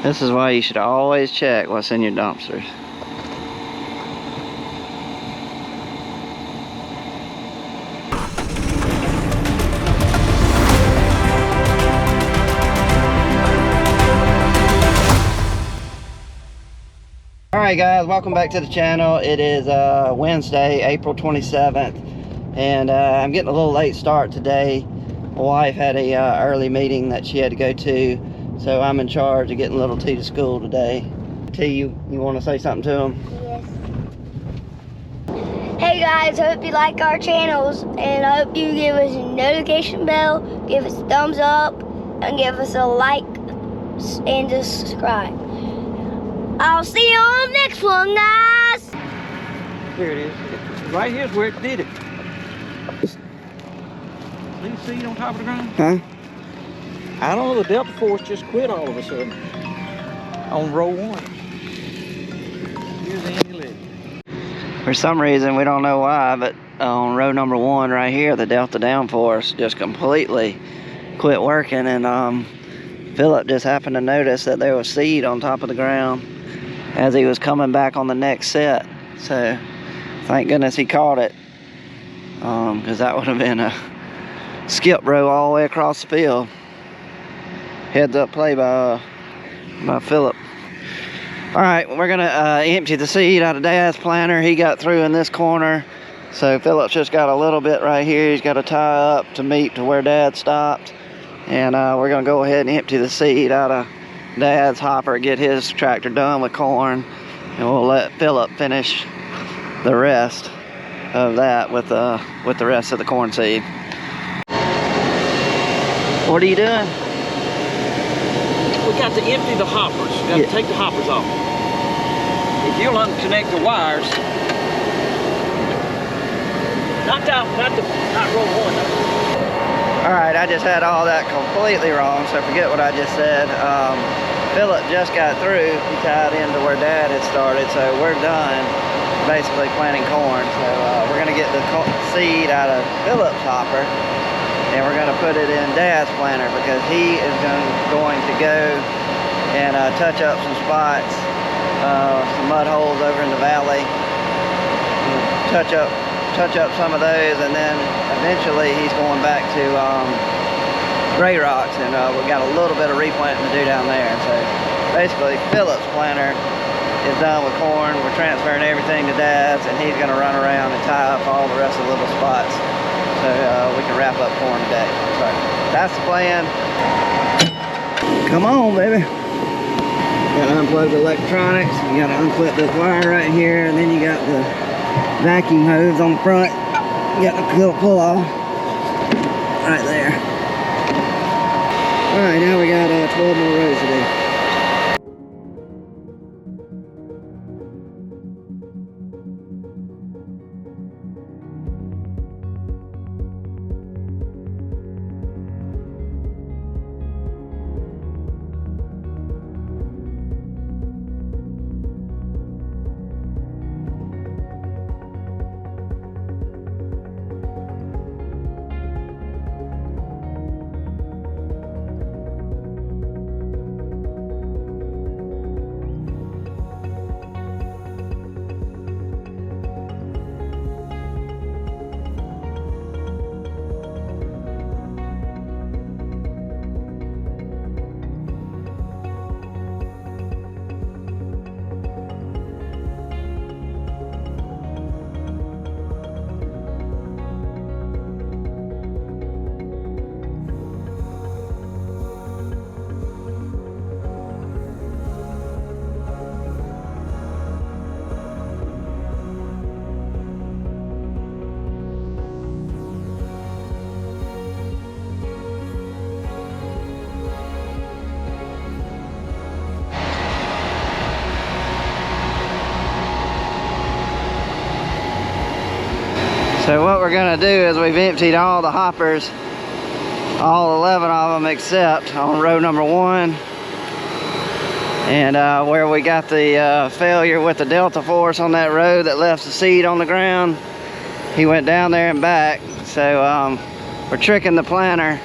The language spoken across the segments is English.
This is why you should always check what's in your dumpsters. Alright guys, welcome back to the channel. It is Wednesday, April 27th, and I'm getting a little late start today. My wife had a early meeting that she had to go to, so I'm in charge of getting little T to school today. T, you want to say something to him? Yes. Hey guys, hope you like our channels, and I hope you give us a notification bell, give us a thumbs up, and give us a like and subscribe. I'll see you on the next one, guys. Here it is. Right here's where it did it. See the seed on top of the ground? Huh? I don't know, the Delta Force just quit all of a sudden on row 1. Here's Andy Lee. For some reason, we don't know why, but on row number 1 right here, the Delta downforce just completely quit working, and Philip just happened to notice that there was seed on top of the ground as he was coming back on the next set. So thank goodness he caught it, because that would have been a skip row all the way across the field. Heads up play by Philip. All right, we're gonna empty the seed out of Dad's planter. He got through in this corner, so Philip's just got a little bit right here. He's got to tie up to meet to where Dad stopped, and we're gonna go ahead and empty the seed out of Dad's hopper, get his tractor done with corn, and we'll let Philip finish the rest of that with the rest of the corn seed. What are you doing? We got to empty the hoppers. We got to take the hoppers off. If you'll unconnect the wires, not row 1 though. All right, I just had all that completely wrong, so forget what I just said. Philip just got through. He tied into where Dad had started, so we're done basically planting corn. So we're gonna get the seed out of Philip's hopper, and we're gonna put it in Dad's planter, because he is going to go and touch up some spots, some mud holes over in the valley, touch up some of those, and then eventually he's going back to gray rocks, and we've got a little bit of replanting to do down there. So basically Philip's planter is done with corn. We're transferring everything to Dad's, and he's gonna run around and tie up all the rest of the little spots, so we can wrap up corn today. So that's the plan. Come on, baby. Gotta unplug the electronics. You gotta unclip this wire right here, and then you got the vacuum hose on the front. You got the pull off right there. All right, now we got 12 more rows to do. So what we're gonna do is we've emptied all the hoppers, all 11 of them except on row number 1. And where we got the failure with the Delta Force on that road that left the seed on the ground, he went down there and back. So we're tricking the planter,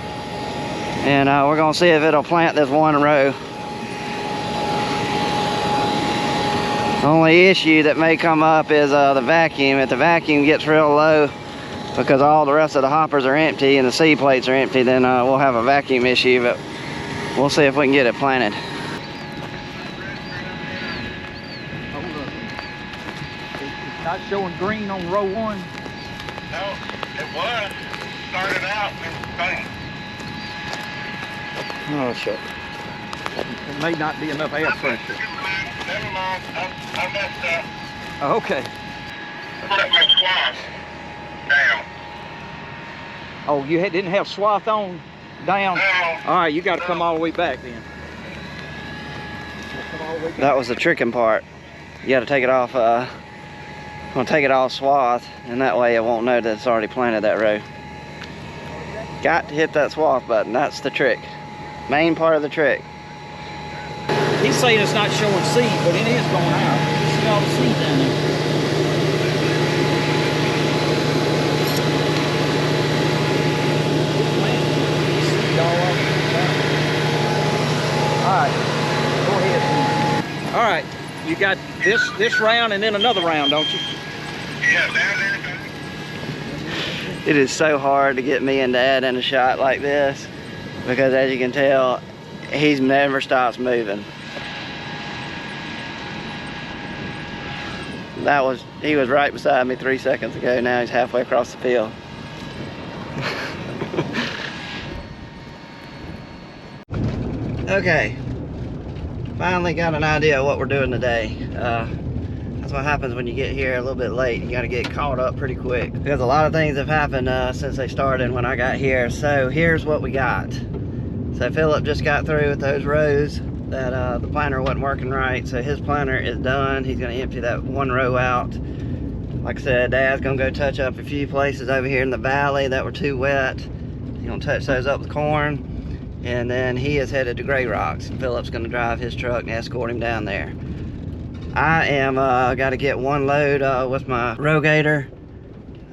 and we're gonna see if it'll plant this one row. Only issue that may come up is the vacuum. If the vacuum gets real low because all the rest of the hoppers are empty and the seed plates are empty, then we'll have a vacuum issue, but we'll see if we can get it planted. It's not showing green on row 1. No, it was. Started out and faint. Oh, shit. It may not be enough air pressure. Never mind. I messed up. Oh, okay. I put my swath down. Oh, you didn't have swath on down? No. All right, you got to come all the way back then. Come all the way back. That was the tricking part. You got to take it off. I'm gonna take it off swath, and that way it won't know that it's already planted that row. Got to hit that swath button. That's the trick. Main part of the trick. He's saying it's not showing seed, but it is going out. You see all the seed down there. Seed all over. All right, go ahead. All right, you got this round and then another round, don't you? Yeah, down there. It is so hard to get me and Dad in a shot like this because, as you can tell, he's never stops moving. He was right beside me 3 seconds ago. Now he's halfway across the field. Okay, finally got an idea of what we're doing today. That's what happens when you get here a little bit late. You got to get caught up pretty quick because a lot of things have happened since they started when I got here. So here's what we got. So Philip just got through with those rows that the planter wasn't working right. So his planter is done. He's going to empty that one row out. Like I said, Dad's going to go touch up a few places over here in the valley that were too wet. He's going to touch those up with corn. And then he is headed to Gray Rocks. And Philip's going to drive his truck and escort him down there. I am got to get one load with my rogator.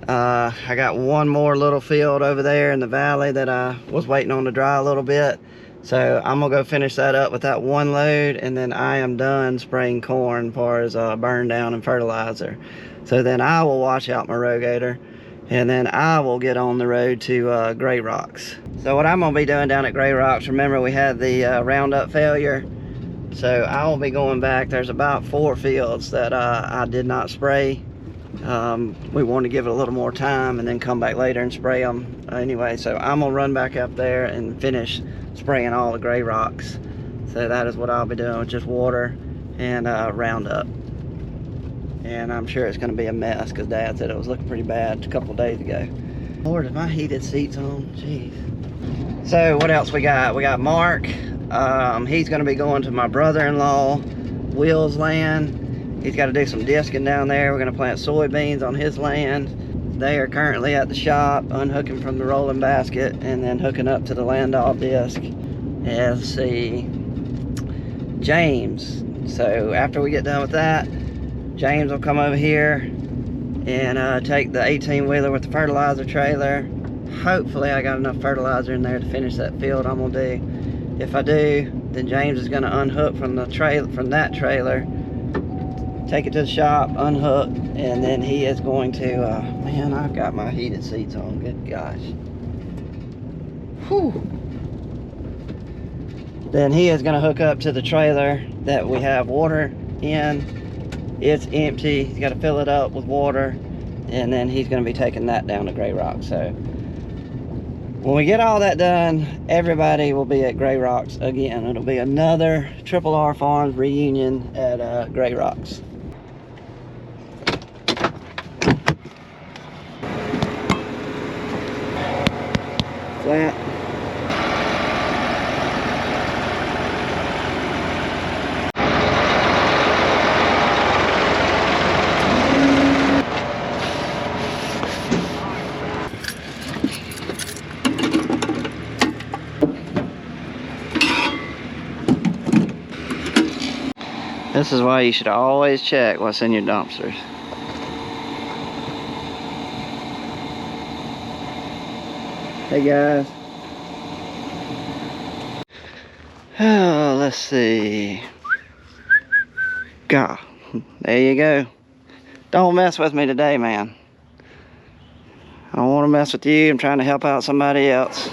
I got one more little field over there in the valley that I was waiting on to dry a little bit. So I'm gonna go finish that up with that one load, and then I am done spraying corn as far as burn down and fertilizer. So then I will wash out my rogator, and then I will get on the road to Gray Rocks. So what I'm gonna be doing down at Gray Rocks, remember we had the Roundup failure. So I will be going back. There's about 4 fields that I did not spray. We want to give it a little more time and then come back later and spray them anyway. So I'm gonna run back up there and finish spraying all the Gray Rocks. So that is what I'll be doing with just water and Roundup. And I'm sure it's gonna be a mess because Dad said it was looking pretty bad a couple days ago. Lord, is my heated seats on? Jeez. So what else we got? We got Mark. He's gonna be going to my brother-in-law, Will's land. He's got to do some disking down there. We're gonna plant soybeans on his land. They are currently at the shop, unhooking from the rolling basket and then hooking up to the Landau disc. And let's see, James. So after we get done with that, James will come over here and take the 18-wheeler with the fertilizer trailer. Hopefully I got enough fertilizer in there to finish that field I'm gonna do. If I do, then James is gonna unhook from the that trailer, take it to the shop, unhook, and then he is going to, man, I've got my heated seats on, good gosh. Whew. Then he is gonna hook up to the trailer that we have water in. It's empty, he's gotta fill it up with water, and then he's gonna be taking that down to Gray Rocks. So when we get all that done, everybody will be at Gray Rocks again. It'll be another Triple R Farms reunion at Gray Rocks. Flat. This is why you should always check what's in your dumpsters. Hey guys. Oh, let's see. God, there you go. Don't mess with me today, man. I don't want to mess with you. I'm trying to help out somebody else.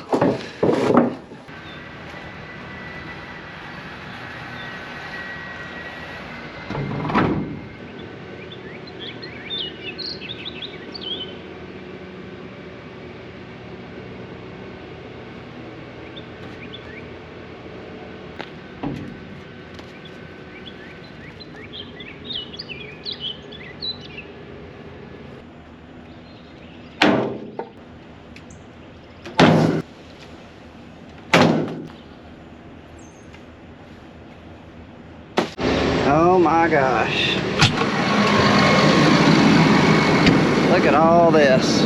Oh my gosh. Look at all this.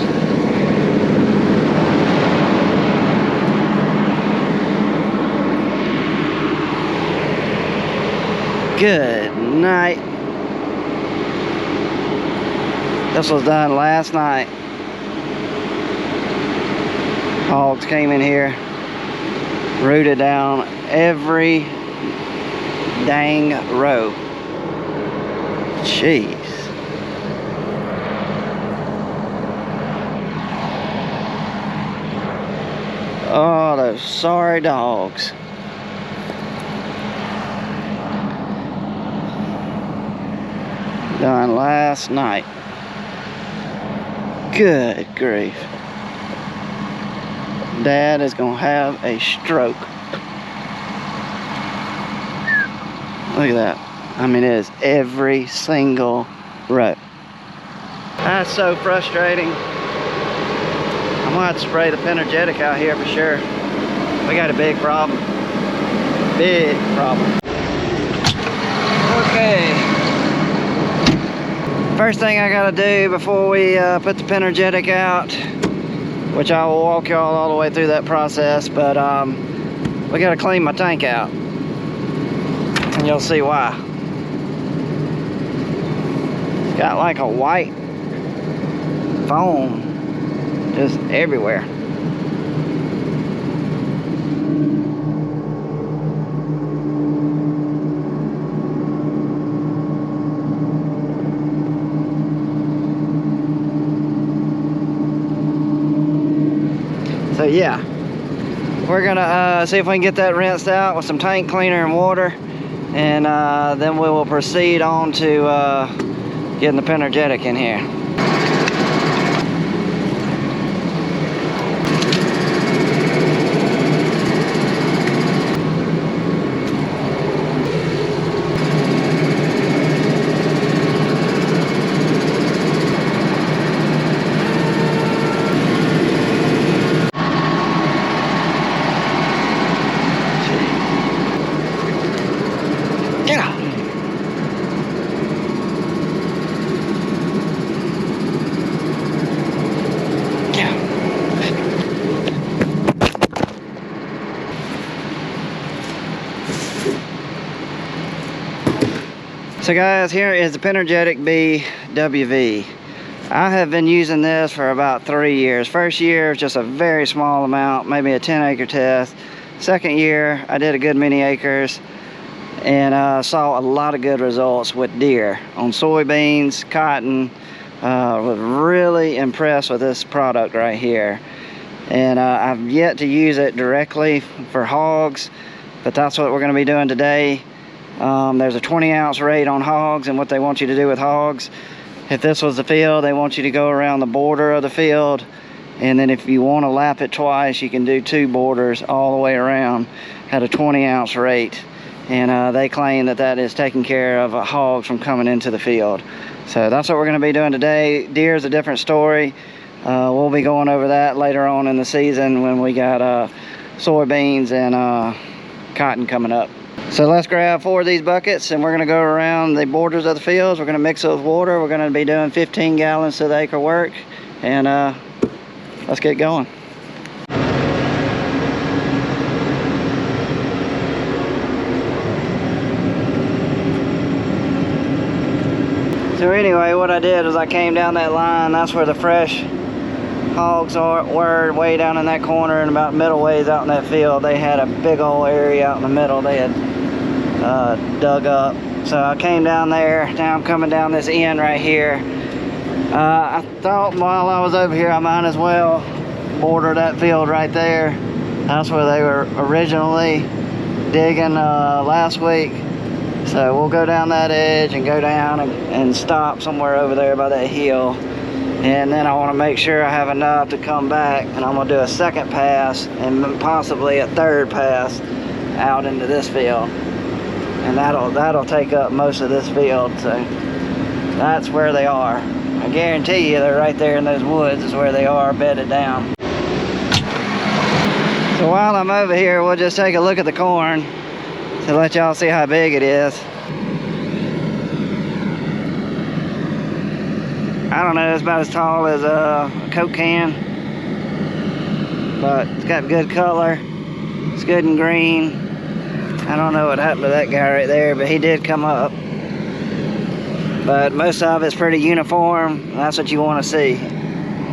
Good night. This was done last night. Hogs came in here, rooted down every dang row. Jeez. Oh, those sorry dogs. Done last night. Good grief. Dad is gonna have a stroke. Look at that. I mean, it is every single row. That's so frustrating. I'm gonna have to spray the Penergetic out here for sure. We got a big problem. Big problem. Okay. First thing I gotta do before we put the Penergetic out, which I will walk y'all all the way through that process, but we gotta clean my tank out. And you'll see why. It's got like a white foam just everywhere. So yeah, we're gonna see if we can get that rinsed out with some tank cleaner and water, and then we will proceed on to getting the Penergetic in here. So guys, here is the Penergetic BWV. I have been using this for about 3 years. First year was just a very small amount, maybe a 10-acre test. Second year, I did a good many acres and saw a lot of good results with deer on soybeans, cotton. Was really impressed with this product right here. And I've yet to use it directly for hogs, but that's what we're going to be doing today. There's a 20-ounce rate on hogs, and what they want you to do with hogs, if this was the field, they want you to go around the border of the field, and then if you want to lap it twice, you can do 2 borders all the way around at a 20-ounce rate. And they claim that that is taking care of hogs from coming into the field. So that's what we're going to be doing today. Deer is a different story. We'll be going over that later on in the season when we got soybeans and cotton coming up. So let's grab 4 of these buckets and we're going to go around the borders of the fields. We're going to mix it with water. We're going to be doing 15 gallons to the acre work, and let's get going. So anyway, what I did is I came down that line. That's where the fresh hogs were, way down in that corner, and about middle ways out in that field. They had a big old area out in the middle they had dug up So I came down there. Now I'm coming down this end right here. I thought while I was over here I might as well border that field right there. That's where they were originally digging last week. So we'll go down that edge and go down and stop somewhere over there by that hill. And then I want to make sure I have enough to come back, and I'm going to do a second pass and possibly a third pass out into this field. And that'll take up most of this field. So that's where they are. I guarantee you they're right there in those woods is where they are bedded down. So while I'm over here, we'll just take a look at the corn to let y'all see how big it is. I don't know, it's about as tall as a Coke can, but it's got good color. It's good and green. I don't know what happened to that guy right there, but he did come up. But most of it's pretty uniform. That's what you want to see.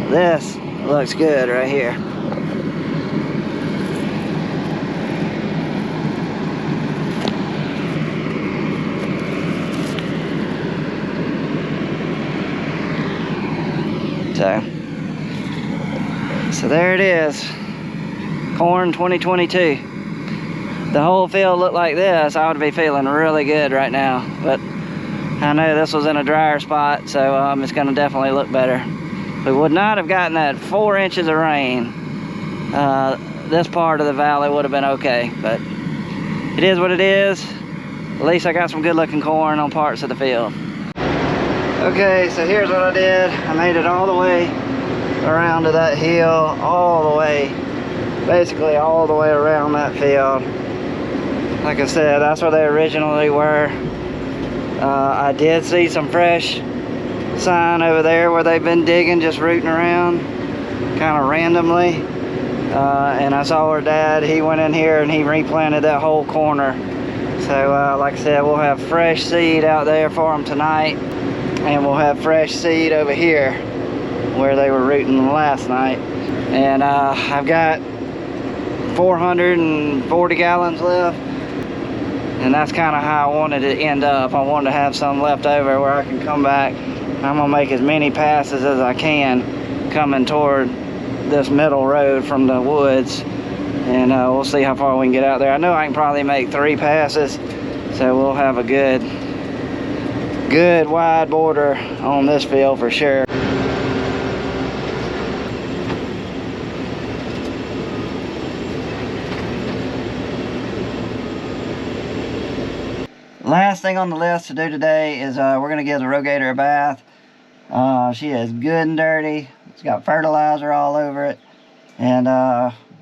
This looks good right here. So there it is, corn 2022. The whole field looked like this, I would be feeling really good right now. But I know this was in a drier spot, so it's gonna definitely look better. We would not have gotten that 4 inches of rain. This part of the valley would have been okay, but it is what it is. At least I got some good looking corn on parts of the field. Okay, so here's what I did. I made it all the way around to that hill, all the way, basically all the way around that field. Like I said, that's where they originally were. I did see some fresh sign over there where they've been digging, just rooting around, kind of randomly. And I saw her dad, he went in here and he replanted that whole corner. So like I said, we'll have fresh seed out there for them tonight. And we'll have fresh seed over here where they were rooting last night. And I've got 440 gallons left, and that's kind of how I wanted it to end up. I wanted to have some left over where I can come back. I'm gonna make as many passes as I can coming toward this middle road from the woods, and we'll see how far we can get out there. I know I can probably make 3 passes, so we'll have a good wide border on this field for sure. Last thing on the list to do today is we're going to give the rogator a bath. She is good and dirty. It's got fertilizer all over it. And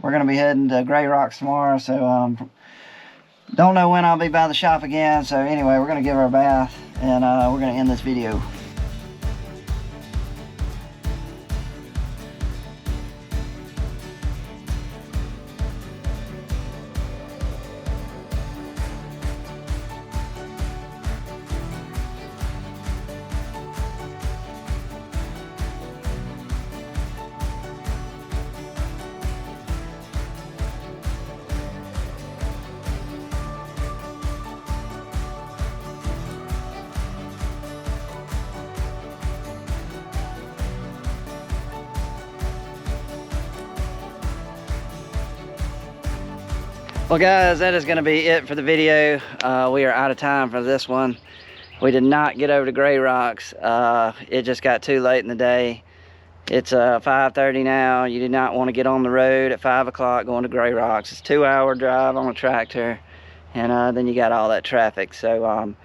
we're going to be heading to Gray Rocks tomorrow, so don't know when I'll be by the shop again. So anyway, we're going to give her a bath, and we're going to end this video. Well guys, that is going to be it for the video. We are out of time for this one. We did not get over to Gray Rocks. It just got too late in the day. It's 5:30 now. You do not want to get on the road at 5 o'clock going to Gray Rocks. It's a 2-hour drive on a tractor, and then you got all that traffic. So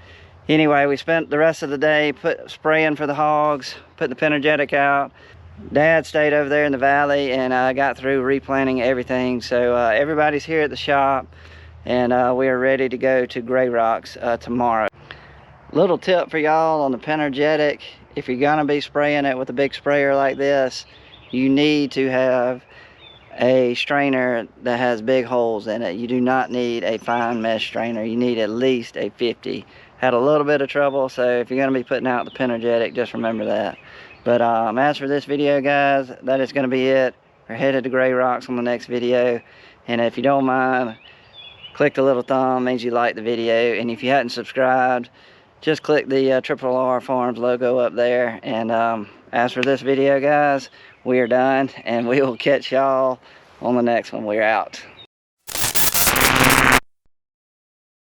anyway, we spent the rest of the day spraying for the hogs, putting the Penergetic out. Dad stayed over there in the valley and got through replanting everything. So everybody's here at the shop, and we are ready to go to Gray Rocks tomorrow. Little tip for y'all on the Penergetic: if you're gonna be spraying it with a big sprayer like this, you need to have a strainer that has big holes in it. You do not need a fine mesh strainer. You need at least a 50. Had a little bit of trouble, so if you're gonna be putting out the Penergetic, just remember that. But as for this video, guys, that is going to be it. We're headed to Gray Rocks on the next video. And if you don't mind, Click the little thumb, means you like the video. And if you hadn't subscribed, just click the Triple R Farms logo up there. And as for this video, guys, we are done, and we will catch y'all on the next one. We're out.